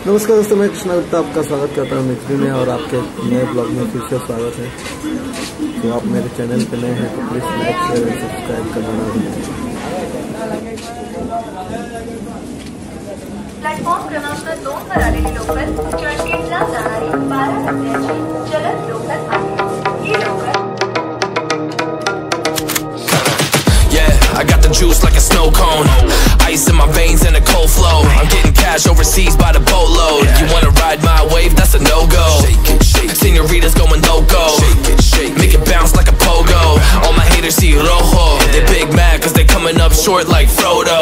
नमस्कार दोस्तों, मैं कृष्णा गुप्ता आपका स्वागत करता हूँ मिक्स में और आपके नए ब्लॉग में फिर से स्वागत है। तो आप मेरे चैनल पे नए हैं तो प्लीज़ लाइक शेयर और सब्सक्राइब करना ना भूलें। प्लॅटफॉर्म क्रमांक 2 वर आलेली लोकल चर्चगेटला जाणारी 12 टप्प्याची जलद लोकल आहे। ही local I got the juice like a snow cone, ice in my veins and a cold flow. I'm getting cash overseas by the boatload. You wanna ride my wave? That's a no-go. Senoritas going loco, make it bounce like a pogo. All my haters see rojo, they big mad cause they coming up short like Frodo.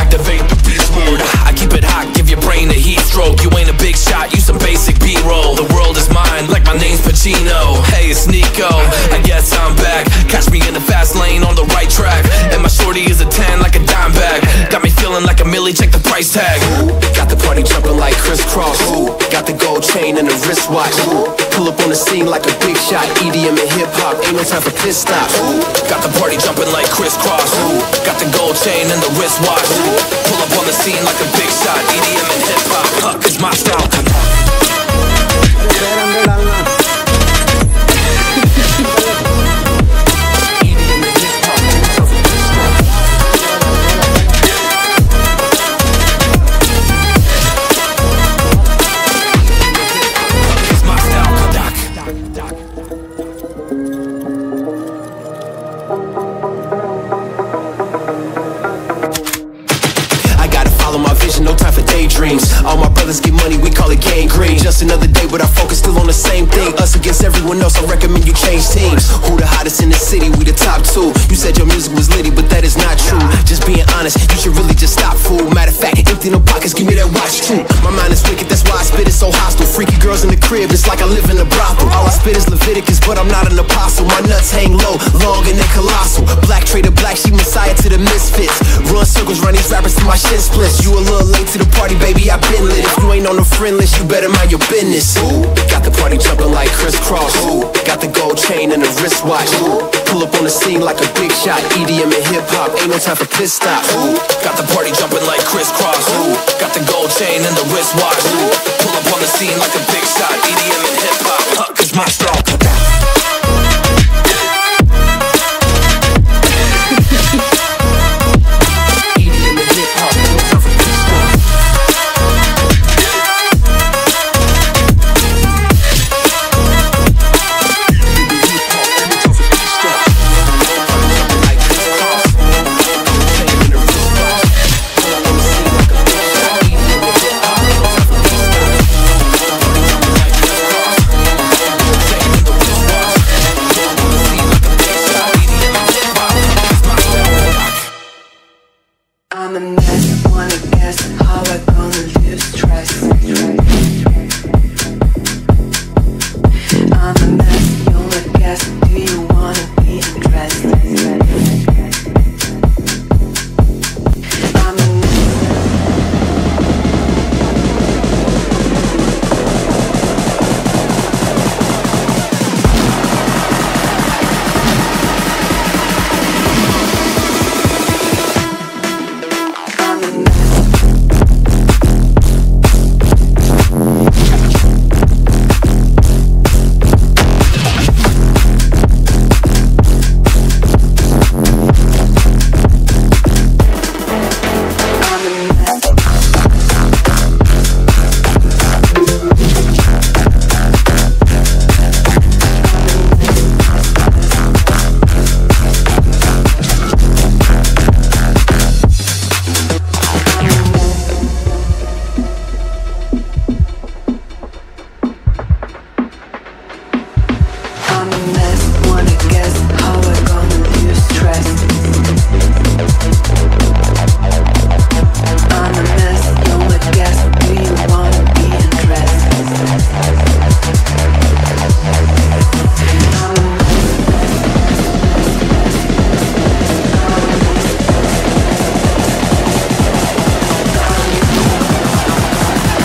Activate the beast mode, I keep it hot, give your brain a heat stroke. You ain't a big shot, you some basic B-roll. The world is mine like my name's Pacino. Hey, it's Nico, I guess I'm back. Catch me in the fast lane on the right track. And my shorty is a 10 like a dime bag. Got me feeling like a millie, check the price tag. Got the party jumping like crisscross. Got the gold chain and the wristwatch. Pull up on the scene like a big shot. EDM and hip hop, ain't no time for pit stops. Got the party jumping like crisscross. Got the gold chain and the wristwatch. Pull up on the scene like a big shot. EDM and hip hop, cause my style. No time for daydreams. All my brothers get money, we call it gangrene. Just another day, but our focus still on the same thing. Us against everyone else, I recommend you change teams. Who the hottest in the city? We the top 2. You said your music was litty, but that is not true. Just being honest, you should really just stop, fool. Matter of fact, empty no pockets, give me that watch too. My mind is wicked, that's why I spit it so hostile. Freaky girls in the crib, it's like I live in a brothel. All I spit is Leviticus, but I'm not an apostle. My nuts hang low, long and they colossal. Black trader black, she messiah to the misfits. Run circles, run these rappers to my shin splits. You a little late to the party, baby, I been lit. If you ain't on the friend list, you better mind your business. Got the party jumping like crisscross. Got the gold chain and the wristwatch. Pull up on the scene like a big shot. EDM and hip hop, ain't no time for pit stops. Got the party jumping like crisscross.